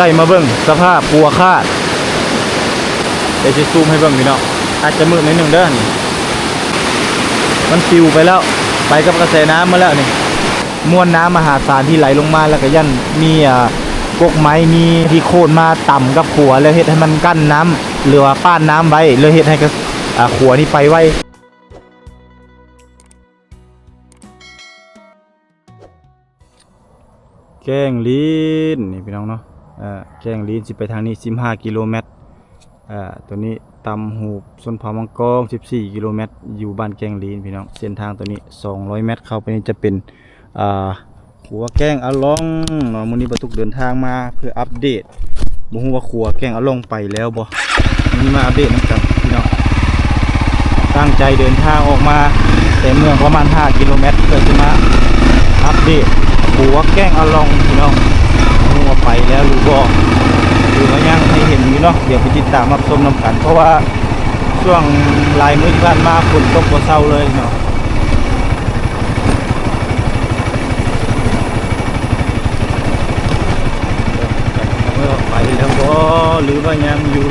ส่มาเบิ่งสภาพปัวคาดเดี๋ยวจะซูมให้เบิ่งพี่น้องอาจจะมืดนิดนึงเด้อนี่มันฟิวไปแล้วไปกับกระแสน้ำมาแล้วนี่มวลน้ำมหาศาลที่ไหลลงมาแล้วก็ยันมีกกไม้มีที่โค่นมาต่ำกับขัวแล้วเฮ็ดให้มันกั้นน้ำหรือว่าป้านน้ำไว้เลยเฮ็ดให้ขัวนี่ไปไว้แกงลีนนี่พี่น้องเนาะแกงลีนสิไปทางนี้15กิโลเมตรตัวนี้ตำหูบส้นเผามังกร14กิโลเมตรอยู่บ้านแกงลีนพี่น้องเส้นทางตัวนี้200เมตรเข้าไปนี่จะเป็นขัวแกงอะล่องเนาะมื้อนี้บรรทุกเดินทางมาเพื่ออัปเดตบ่ฮู้ว่าขัวแกงอะล่องไปแล้วบ่มื้อนี้มาอัปเดตนำกันพี่น้องตั้งใจเดินทางออกมาแต่เมืองประมาณ5กิโลเมตรเพื่อจะมาอัปเดตขัวแกงอะล่องพี่น้องบ่ฮู้ว่าไปแล้วหรือบ่หรือว่ายังให้เห็นอยู่เนาะเดี๋ยวไปติดตามรับชมนำกันเพราะว่าช่วงหลายมื้อที่ผ่านมาฝนตกบ่เซาเลยเนาะไปแล้วบ่หรือว่ายังอยู่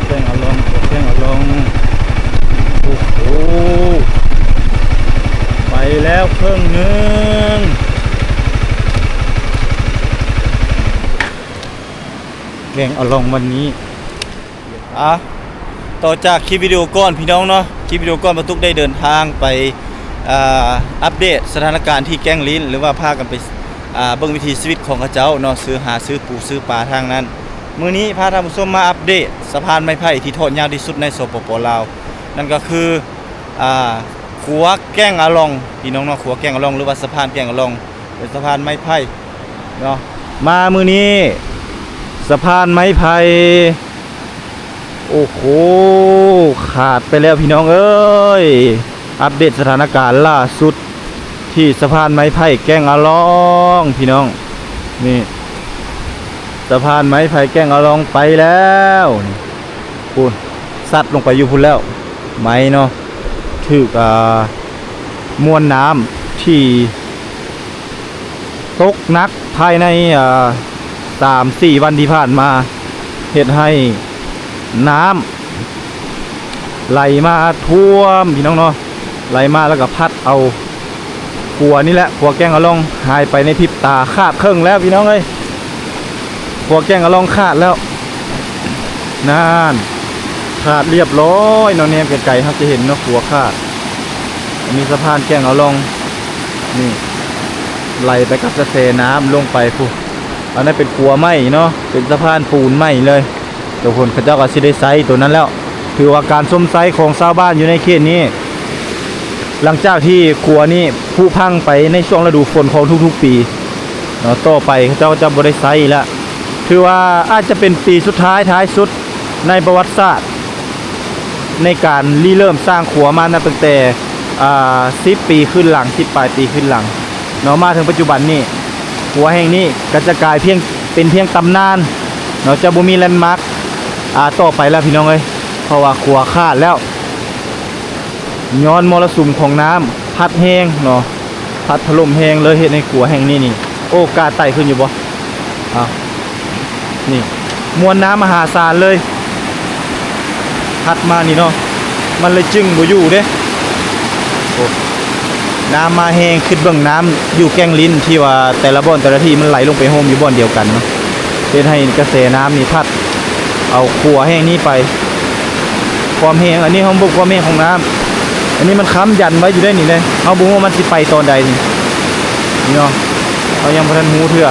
แกงอะล่องแกงอะล่องโอ้โหไปแล้วครึ่งนึงแกงอะล่องวันนี้ต่อจากคลิปวิดีโอก่อนพี่น้องเนาะคลิปวิดีโอก่อนบรรทุกได้เดินทางไปอัปเดตสถานการณ์ที่แกงลิ้นหรือว่าพากันไปเบิ่งวิถีชีวิตของเขาเจ้าเนาะซื้อปูซื้อปลาทางนั้นมื้อนี้พาท่านผู้ชมมาอัปเดตสะพานไม้ไผ่ที่ทอดยาวที่สุดในสปป.ลาวนั่นก็คือขัวแกงอะล่องพี่น้องเนาะขัวแกงอะล่องหรือว่าสะพานแกงอะล่องเป็นสะพานไม้ไผ่เนาะมามื้อนี้สะพานไม้ไผ่โอ้โหขาดไปแล้วพี่น้องเอ้ยอัปเดตสถานการณ์ล่าสุดที่สะพานไม้ไผ่แกงอะล่องพี่น้องนี่สะพานไม้ไผ่แกงอะล่องไปแล้วพูนซัดลงไปอยู่พุ่นแล้วไม้เนาะถือมวลน้ำที่ตกหนักภายใน3-4 วันที่ผ่านมาเฮ็ดให้น้ำไหลมาท่วมพี่น้องเนาะไหลมาแล้วก็พัดเอาขัวนี่แหละขัวแกงอะล่องหายไปในพริบตาขาดครึ่งแล้วพี่น้องเอ้ยขัวแกงอะล่องขาดแล้วนั่นขาดเรียบร้อยเนาะเนี่ยไกลๆครับจะเห็นเนาะขัวขาดมีสะพานแกงอะล่องนี่ไหลไปกับกระแสน้ำลงไปผู้อันนั้นเป็นขัวไม้เนาะเป็นสะพานปูนไม้เลยทุกคนเขาเจ้าก็สิได้ไซส์ตัวนั้นแล้วถือว่าการส้มไซส์ของชาวบ้านอยู่ในเขตนี้หลังจากที่ขัวนี้ผู้พังไปในช่วงฤดูฝนของทุกๆปีเนาะต่อไปเขาเจ้าจะบริไซส์แล้วถือว่าอาจจะเป็นปีสุดท้ายสุดในประวัติศาสตร์ในการเริ่มสร้างขัวมาตั้งแต่10 ปีขึ้นหลัง10 ปลายปีขึ้นหลังเนาะมาถึงปัจจุบันนี้ขัวแห่งนี้ก็จะกลายเป็นเพียงตำนานเนาะจะบ่มีแลนด์มาร์คต่อไปแล้วพี่น้องเอ้ยเพราะว่าขัวขาดแล้วย้อนมรสุมของน้ำพัดแห้งเนาะพัดถล่มแห้งเลยเฮ็ดในขัวแห่งนี้นี่โอ้กาไต่ขึ้นอยู่บ่นี่มวลน้ำมหาศาลเลยพัดมานี่เนาะมันเลยจึงบ่อยู่เด้โอ้น้ำมาแห้งขึ้นเบื้องน้ำอยู่แกงลิ้นที่ว่าแต่ละบ่อนแต่ละที่มันไหลลงไปโฮมอยู่บ่อนเดียวกันเนาะเป็นให้กระแสน้ำนี่พัดเอาขัวแห้งนี้ไปความแห้งอันนี้เขาบอกความแห้งของน้ำอันนี้มันค้ำยันไว้อยู่ได้นี่เลยเขาบอกว่ามันสิไปตอนใดนี่เนาะเขายังบ่ทันรู้เถื่อ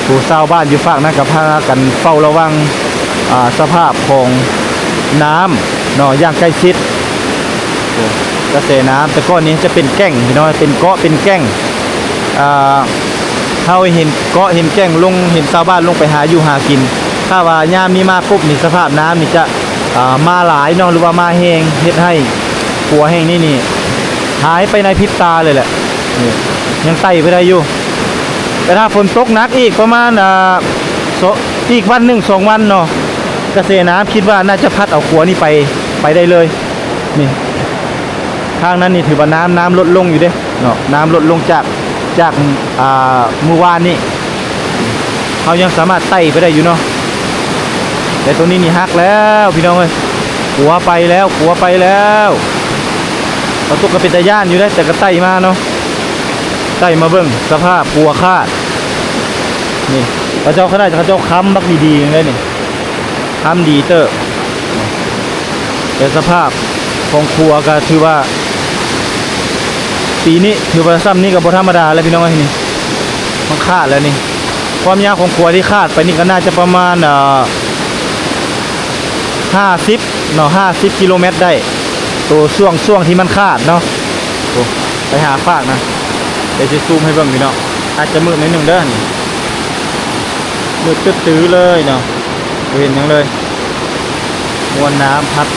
ผู้ชาวบ้านอยู่ฝั่งนั้นกับพากันเฝ้าระวังสภาพของน้ำเนาะอย่างใกล้ชิดกระแสน้ำแต่ก้อนนี้จะเป็นแก้งพี่น้องเป็นเกาะเป็นแก้งเขาเห็นเกาะเห็นแก้งลงเห็นชาวบ้านลงไปหาอยู่หากินถ้าว่ายามนี้มาปุ๊บนี่สภาพน้ำนี่จะมาหลายเนาะหรือว่ามาแห้งเฮ็ดให้ขัวแห้งนี่หายไปในพริบตาเลยแหละยังไต่ไปได้อยู่แต่ถ้าฝนตกหนักอีกประมาณอีกวัน1-2 วันเนาะกระแสน้ำคิดว่าน่าจะพัดเอาขัวนี่ไปได้เลยนี่ทางนั้นนี่ถือว่าน้ำลดลงอยู่เด้เนาะน้ำลดลงจากเมื่อวานนี่ เขายังสามารถไต่ไปได้อยู่เนาะแต่ตัวนี้นี่ฮักแล้วพี่น้องเอ้ยขัวไปแล้วเราตุกกระเป็นตะย่านอยู่ได้แต่ก็ไต่มาเนาะไต่มาเบิ่งสภาพขัวคาดนี่พระเจ้าเขาได้พระเจ้าค้ำบักดีๆเลยนี่ค้ำดีเตอร์แต่สภาพของครัวก็ถือว่าปีนี้ถือว่าซ้ำนี้ก็บ่ธรรมดาแล้วพี่น้องเอ้ยนี่ต้องคาดแล้วนี่ความยาวของครัวที่คาดไปนี่ก็น่าจะประมาณ50เนาะ50กิโลเมตรได้ตัวช่วงที่มันคาดเนาะโอ้ไปหาฟากนะเดี๋ยวจะซูมให้เบิ่งพี่น้องอาจจะมืดนิดนึงเด้อนี่มืดตื้อๆเลยเนาะเห็นยังเลยมวลน้ำพัด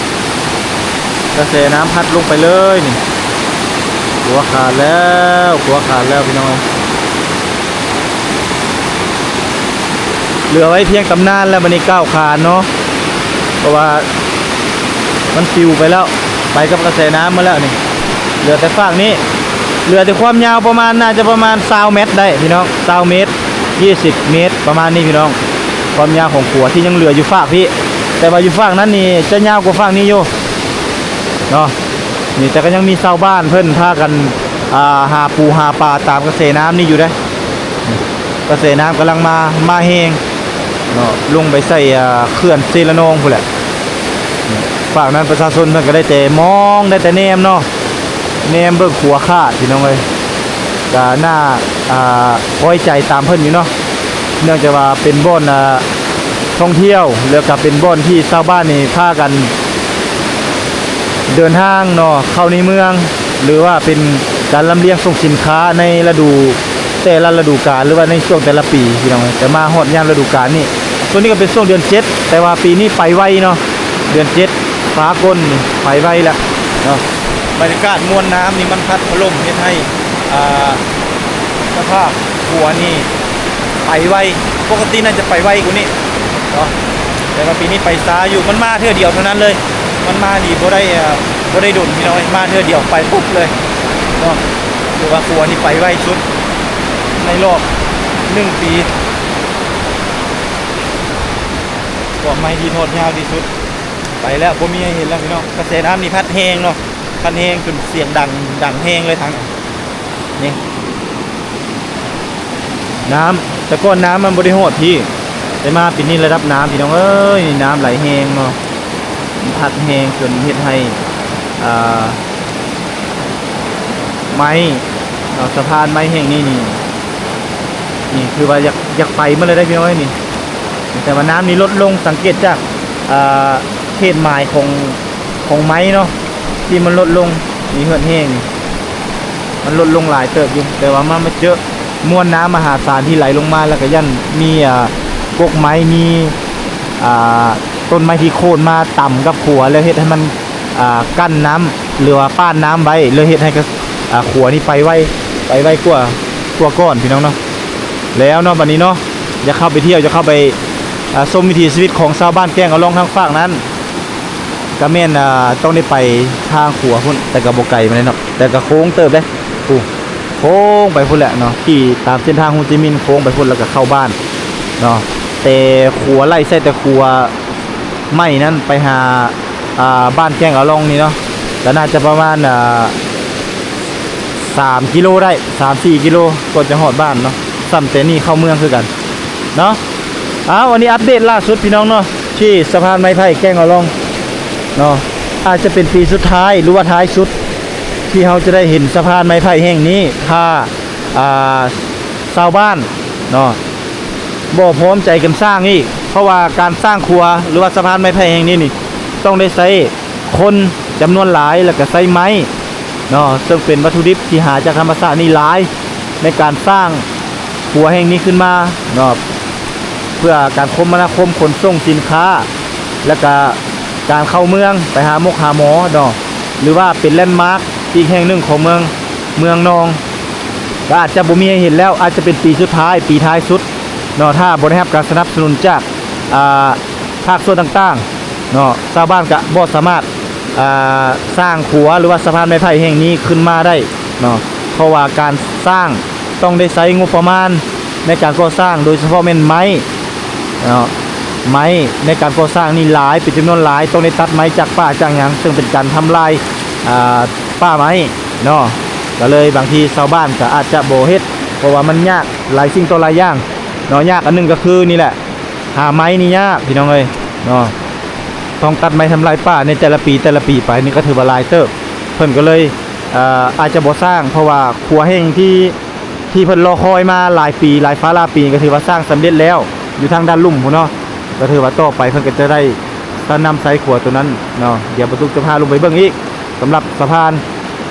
กระแสน้ำพัดลงไปเลยนี่หัวขาดแล้วพี่น้องเหลือไว้เพียงตำนานแล้วมันนี่ก้าวขาดเนาะเพราะว่ามันฟิวไปแล้วไปกับกระแสน้ำมาแล้วนี่เหลือแต่ฟากนี้เหลือแต่ความยาวประมาณน่าจะประมาณ20 เมตรได้พี่น้อง20 เมตร20 เมตรประมาณนี้พี่น้องความยาวของขัวที่ยังเหลืออยู่ฟากพี่แต่ว่าอยู่ฟากนั้นนี่จะยาวกว่าฟากนี้อยู่เนาะนี่แต่ก็ยังมีชาวบ้านเพิ่นพากันหาปูหาปลาตามกระแสน้ำนี่อยู่ได้กระแสน้ำกำลังมาแห้งเนาะลงไปใส่เขื่อนเซลนองพุ่นแหละฝั่งนั้นประชาชนเพิ่นก็ได้แต่มองได้แต่แนมเนาะแนมเบิ่งขัวคาดพี่น้องเอ้ยก็น่าไว้ใจตามเพิ่นอยู่เนาะเนื่องจากว่าเป็นบ่อนท่องเที่ยวแล้วก็เป็นบ่อนที่ชาวบ้านนี่พากันเดินทางเนาะเข้าในเมืองหรือว่าเป็นการลำเลียงส่งสินค้าในแต่ละฤดูกาลหรือว่าในช่วงแต่ละปีพี่น้องแต่มาฮอดยามฤดูกาลนี่ตัวนี้ก็เป็นช่วงเดือน7แต่ว่าปีนี้ไปไวเนาะเดือน7ฟ้าก้นนี่ไปไวแล้วเนาะบรรยากาศมวลน้ำนี่มันพัดถล่มเฮ็ดให้สภาพหัวนี่ไปไวปกติน่าจะไปไวกว่านี้เนาะแต่ว่าปีนี้ไปช้าอยู่มันมาเทื่อเดียวเท่านั้นเลยมันมานี่บ่ได้ดุนพี่น้องมาเทื่อเดียวไปปุ๊บเลยเนาะหรือว่าหัวนี่ไปไวสุดในรอบ1 ปีก็ไม่ดีโทษยาวที่สุดไปแล้วผมมีให้เห็นแล้วพี่น้องกระแสน้ำนี่พัดแห้งเนาะพัดแห้งจนเสียงดังแห้งเลยทางนี่น้ำแต่ก้อนน้ำมันบริโภคที่ได้มาปีนี้ระดับน้ำพี่น้องเอ้ยน้ำไหลแห้งเนาะพัดแห้งจนเฮ็ดให้ไม้สะพานไม้แห้งนี่คือว่าอยากไปมาเลยได้พี่น้อยนี่แต่ว่าน้ำนี่ลดลงสังเกตจากเขตหมายของไม้เนาะที่มันลดลงนี่เหือดแห้งมันลดลงหลายเติบอยู่แต่ว่ามันเจอมวลน้ำมหาศาลที่ไหลลงมาแล้วก็ยันมีกกไม้มีต้นไม้ที่โค่นมาต่ำกับขัวแล้วเฮ็ดให้มันกั้นน้ำหรือว่าป้านน้ำไว้เลยเฮ็ดให้ขัวนี่ไปไวกว่าก้อนพี่น้องเนาะแล้วเนาะวันนี้เนาะจะเข้าไปเที่ยวจะเข้าไปชมวิถีชีวิตของชาวบ้านแก้งเอาลองทางฝั่งนั้นก็แม่นต้องได้ไปทางขัวพุ่นแต่ก็บ่ไกลมาเลยเนาะแต่ก็โค้งเติบเด้โค้งไปพุ่นแหละเนาะที่ตามเส้นทางโฮจิมินห์โค้งไปพุ่นแล้วก็เข้าบ้านเนาะแต่ขัวไล่ใส่แต่ขัวไม้นั้นไปหาบ้านแก้งเอาลองนี่เนาะก็น่าจะประมาณ3 กิโลได้ 3-4 กิโลก็จะหอดบ้านเนาะซ้ำแต่นี่เข้าเมืองคือกันเนาะวันนี้อัปเดตล่าสุดพี่น้องเนาะที่สะพานไม้ไผ่แก้งเอาลองเนาะอาจจะเป็นปีสุดท้ายหรือว่าท้ายสุดที่เราจะได้เห็นสะพานไม้ไผ่แห่งนี้ถ้าชาวบ้านเนาะบ่พร้อมใจกันสร้างอีกเพราะว่าการสร้างครัวหรือว่าสะพานไม้ไผ่แห่งนี้นี่ต้องได้ใช้คนจำนวนหลายแล้วก็ใช้ไม้เนาะซึ่งเป็นวัตถุดิบที่หาจากธรรมชาตินี่หลายในการสร้างครัวแห่งนี้ขึ้นมาเนาะเพื่อการคมนาคมขนส่งสินค้าแล้วก็การเข้าเมืองไปหาหมอเนาะหรือว่าเป็นแลนด์มาร์คอีกแห่งหนึ่งของเมืองนองก็อาจจะบ่มีให้เห็นแล้วอาจจะเป็นปีสุดท้ายปีท้ายสุดเนาะถ้าบ่ได้รับการสนับสนุนจากภาคส่วนต่างๆเนาะชาวบ้านก็บ่สามารถสร้างขัวหรือว่าสะพานไม้ไผ่แห่งนี้ขึ้นมาได้เนาะเพราะว่าการสร้างต้องได้ใช้งบประมาณ ในการก่อสร้างโดยเฉพาะแม่นไม้เนาะไม้ในการก่อสร้างนี่หลายเป็นจำนวนหลายต้องได้ตัดไม้จากป่าจากหยังซึ่งเป็นการทำลายป่าไม้เนาะก็เลยบางทีชาวบ้านก็อาจจะบ่เฮ็ดเพราะว่ามันยากหลายสิ่งต่อหลายอย่างเนาะยากอันนึงก็คือนี่แหละหาไม้นี่ยากพี่น้องเอ้ยเนาะต้องตัดไม้ทำลายป่าในแต่ละปีไปนี่ก็ถือว่าหลายเติบเพิ่นก็เลยอาจจะบ่สร้างเพราะว่าครัวแห้งที่เพิ่นรอคอยมาหลายปีหลายฟ้าหลายปีก็ถือว่าสร้างสำเร็จแล้วอยู่ทางด้านลุ่มพุ่นเนาะก็ถือว่าต่อไปเพิ่นก็จะได้นำไซครัวตัวนั้นเนาะเดี๋ยวประตูจะพาลงไปเบิ่งอีกสำหรับสะพาน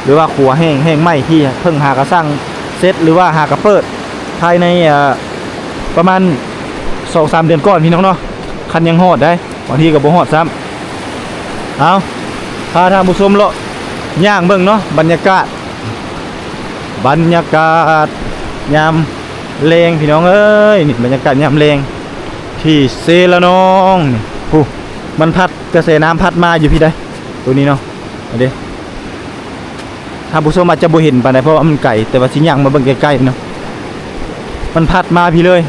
หรือว่าครัวแห้งไหม้ที่เพิ่งหากระสร้างเสร็จหรือว่าหากระเปิดภายในประมาณ 2-3 เดือนก่อนพี่น้องเนาะคันยังฮอดได้บางทีก็บ่ฮอดซ้ำเอาพาท่านผู้ชมเลาะย่างเบิ่งเนาะบรรยากาศยามแลงพี่น้องเอ้ยนี่บรรยากาศยามแลงที่เซละนองนี่มันพัดกระแสน้ำพัดมาอยู่พี่ได้ตัวนี้เนาะเอาดิถ้าผู้ชมอาจจะบ่เห็นปานใดเพราะว่ามันไกลแต่ว่าสิย่างมาเบิ่งใกล้ๆเนาะมันพัดมาพี่เลย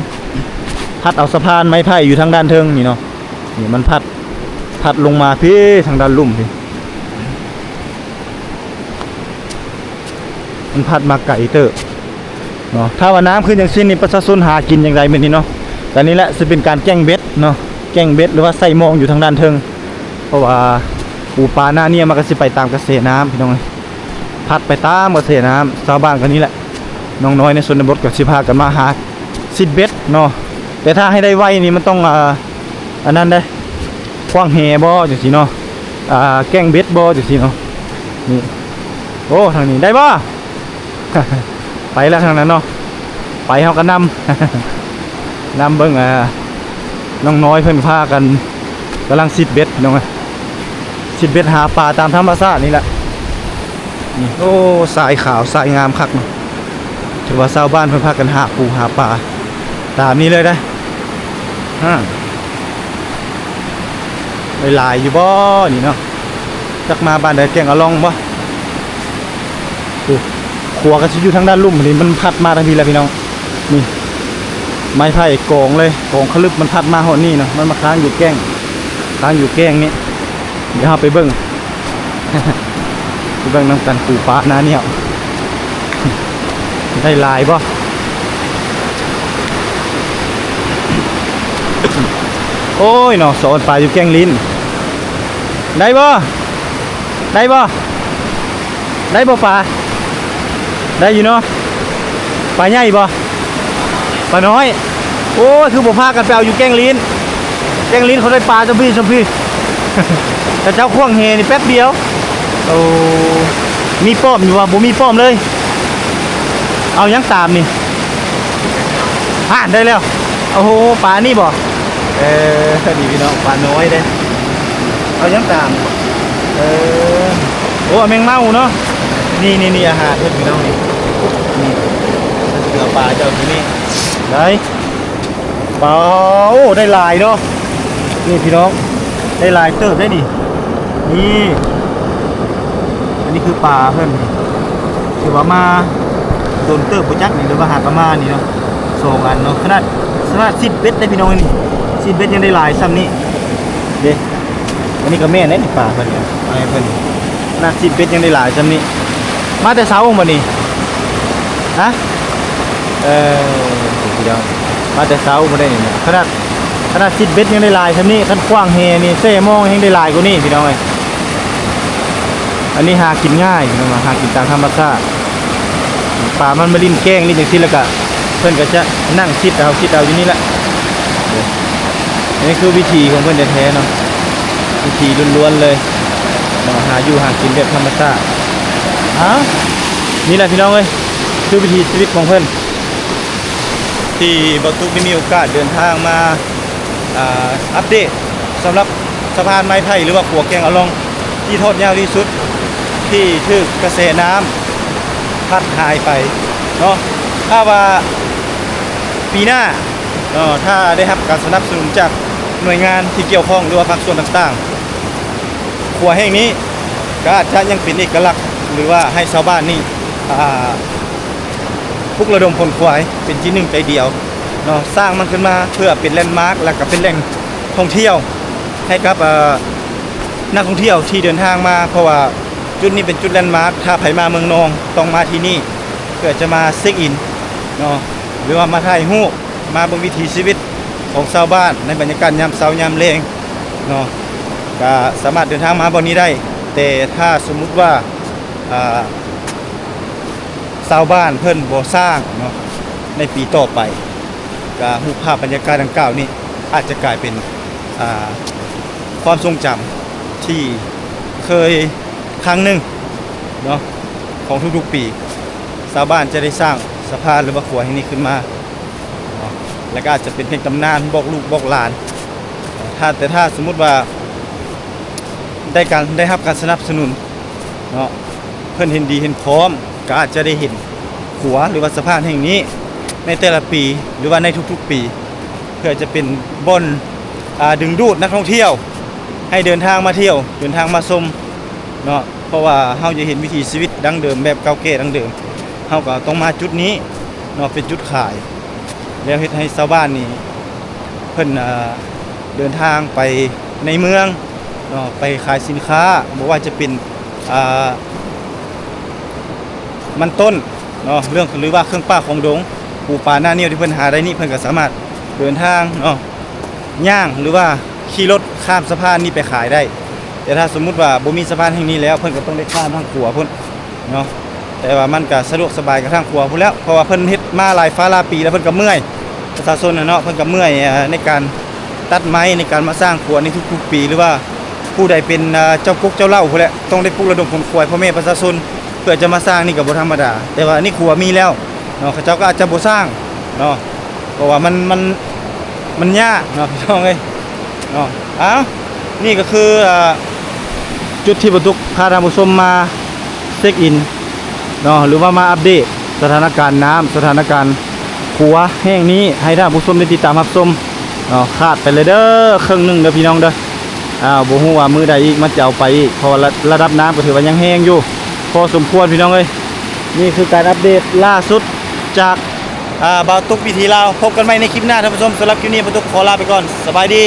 พัดเอาสะพานไม้ไผ่อยู่ทางด้านเทิงนี่เนาะนี่มันพัดลงมาพี่ทางด้านลุ่มพี่มันพัดมาไกลเตอร์เนาะถ้าว่าน้ำขึ้นอย่างเช่นนี้ประชาชนหากินอย่างไรแบบนี้เนาะแต่นี้แหละจะเป็นการแกล้งเบ็ดเนาะแกล้งเบ็ดหรือว่าใส่มองอยู่ทางด้านเทิงเพราะว่าปูปลาหน้าเนี่ยมันก็สิไปตามกระแสน้ำพี่น้องพัดไปตามกระแสน้ำชาวบ้านกันนี้แหละน้องน้อยในชนบทก็สิพากันมาหาซิดเบ็ดเนาะแต่ถ้าให้ได้ไวนี่มันต้องอันนั้นได้คว้างแหบ่จังซี่เนาะแกล้งเบ็ดบ่จังซี่เนาะนี่โอ้ทางนี้ได้บ่ ไปแล้วทางนั้นเนาะไปเฮาก็นำเบิ่งน้องน้อยเพิ่นพากันกำลังซิดเบ็ดน้องซิดเบ็ดหาปลาตามธรรมชาตินี่แหละนี่โอ้สายขาวสายงามคักเนาะถือว่าชาวบ้านเพิ่นพากันหาปูหาปลาตามนี้เลยได้หลายอยู่บ่นี่เนาะจักมาบ้านใดแกงอะลองบ่ขัวก็สิอยู่ทางด้านลุ่มนี่มันพัดมาทางนี้แหละพี่น้องนี่ไม้ไผ่กองเลยกองขลึบมันพัดมาหอดนี่เนาะมันมาค้างอยู่แก้งนี่เดี๋ยวเราไปเบิ่ง ไปเบิ่งน้ำกันปูปลาหน้าเนี่ยได้ลายบ่ โอ้ยเนาะสอนปลาอยู่แก้งลิ้นได้บ่ปลาได้อยู่เนาะปลาใหญ่บ่ปลาน้อยโอ้คือบ่พากันไปเอาอยู่แก้งลิ้นเขาได้ปลาจังพี่ แต่เจ้าข่วงเฮนี่แป๊บเดียวโอ้มีป้อมอยู่ว่าบ่มีป้อมเลยเอายังตามนี่ได้แล้วโอ้โหปลานี่บ่ดีพี่น้องปลาน้อยเด้เอายังตามโอ้แมงเม่าเนาะนี่อาหารเพื่อนพี่น้องนี่เสือปลาเจ้าที่นี่ได้ปลาโอ้ได้ลายเนาะนี่พี่น้องได้ลายเติบได้นี่อันนี้คือปลาเพื่อนถือว่ามาโดนเติบปุจักนี่หรือว่าหากมานี่เนาะ2 อันเนาะขนาดซิดเบ็ดได้พี่น้องนี่ซิดเบ็ดยังได้ลายซ้ำนี่เด้อันนี้ก็แม่เน่ปลาเพื่อนเนี่ยไอ้เพื่อนขนาดซิดเบ็ดยังได้ลายซ้ำนี่มาแต่เช้าบ่นี่ฮะพี่น้องมาแต่เช้าบ่ได้นี่ขนาดซิดเบ็ดยังได้ลายซ้ำนี่คันกว้างแฮนี่เซ่มองยังได้ลายกว่านี้พี่น้องเอ้ยอันนี้หากินง่ายพี่น้องหากินตามธรรมชาติปลามันมาลิ้นแกงลิ้นจังซี่แล้วก็เพิ่นก็จะนั่งคิดเอาอยู่นี่แหละนี่คือวิธีของเพิ่นแท้ๆเนาะวิธีล้วนๆเลยหาอยู่หากินแบบธรรมชาตินี่แหละพี่น้องเอ้ยคือวิธีชีวิตของเพิ่นที่บ่ตุกได้มีโอกาสเดินทางมาอัปเดตสำหรับสะพานไม้ไผ่หรือว่าขัวแกงอะลองที่ทอดยาวที่สุดที่ถูกกระแสน้ำพัดหายไปเนาะถ้าว่าปีหน้าถ้าได้รับการสนับสนุนจากหน่วยงานที่เกี่ยวข้องหรือว่าภาคส่วนต่างๆขัวแห่งนี้ก็อาจจะยังเป็นเอกลักษณ์หรือว่าให้ชาวบ้านนี่ปลุกระดมคนควายเป็นที่หนึ่งใจเดียว เนาะสร้างมันขึ้นมาเพื่อเป็นแลนด์มาร์คแล้วก็เป็นแหล่งท่องเที่ยวให้กับนักท่องเที่ยวที่เดินทางมาเพราะว่าจุดนี้เป็นจุดแลนด์มาร์คถ้าไผมาเมืองนองต้องมาที่นี่เพื่อจะมาเช็คอินเนาะหรือว่ามาถ่ายรูปมาเบิ่งวิถีชีวิตของชาวบ้านในบรรยากาศยามเช้ายามแลงเนาะก็สามารถเดินทางมาบ่นี้ได้แต่ถ้าสมมุติว่าชาวบ้านเพิ่นบ่สร้างเนาะในปีต่อไปก็รูปภาพบรรยากาศดังกล่าวนี้อาจจะกลายเป็นความทรงจำที่เคยครั้งหนึ่งเนาะของทุกๆปีชาวบ้านจะได้สร้างสะพานหรือว่าขัวแห่งนี้ขึ้นมาเนาะแล้วก็อาจจะเป็นเพียงตำนานบอกลูกบอกหลานแต่ถ้าสมมุติว่าได้รับการสนับสนุนเนาะเพิ่นเห็นดีเห็นพร้อมก็อาจจะได้เห็นขัวหรือว่าสะพานแห่งนี้ในแต่ละปีหรือว่าในทุกๆปีเพื่อจะเป็นบ่อนดึงดูดนักท่องเที่ยวให้เดินทางมาเที่ยวเดินทางมาชมเนาะเพราะว่าเฮาจะเห็นวิถีชีวิตดั้งเดิมแบบเก่าแก่ดั้งเดิมเฮาก็ต้องมาจุดนี้เนาะเป็นจุดขายแล้วเฮ็ดให้ชาวบ้านนี่เพิ่นเดินทางไปในเมืองเนาะไปขายสินค้าบ่ว่าจะเป็นมันต้นเนาะเรื่องหรือว่าเครื่องป้าของดงปูปลาหน้าเนี่ยวที่เพิ่นหาได้นี่เพิ่นก็สามารถเดินทางเนาะย่างหรือว่าขี่รถข้ามสะพานนี้ไปขายได้แต่ถ้าสมมุติว่าบ่มีสะพานแห่งนี้แล้วเพิ่นก็ต้องได้ข้ามทางขัวพุ่นเนาะแต่ว่ามันก็สะดวกสบายกับทางขัวพุ่นแล้วเพราะว่าเพิ่นเฮ็ดมาหลายฟ้าหลายปีแล้วเพิ่นก็เมื่อยประชาชนเนาะเพิ่นก็เมื่อยในการตัดไม้ในการมาสร้างขัวในทุกๆปีหรือว่าผู้ใดเป็นเจ้ากุ๊กเจ้าเล่าพุ่นแหละต้องได้ปลุกระดมคนควายพ่อแม่ประชาชนเพื่อจะมาสร้างนี่ก็บ่ธรรมดาแต่ว่านี่ขัวมีแล้วเนาะเขาเจ้าก็อาจจะบ่สร้างเนาะเพราะว่ามันยากเนาะพี่น้องเอ้ยเนาะอ้าวนี่ก็คือจุดที่บรรทุกพาท่านผู้ชมมาเช็คอินเนาะหรือว่ามาอัปเดตสถานการณ์น้ำสถานการณ์ขัวแห้งนี้ให้ท่านผู้ชมได้ติดตามรับชมเนาะคาดไปเลยเด้อครึ่งนึงเด้อพี่น้องเด้อบ่ฮู้ว่ามื้อใดอีกมันจะเอาไปอีกเพราะระดับน้ำก็ถือว่ายังแห้งอยู่พอสมควรพี่น้องเอ้ยนี่คือการอัปเดตล่าสุดจากบ่าวตุกวิถีลาวพบกันใหม่ในคลิปหน้าท่านผู้ชมสำหรับคลิปนี้บ่าวตุกขอลาไปก่อนสบายดี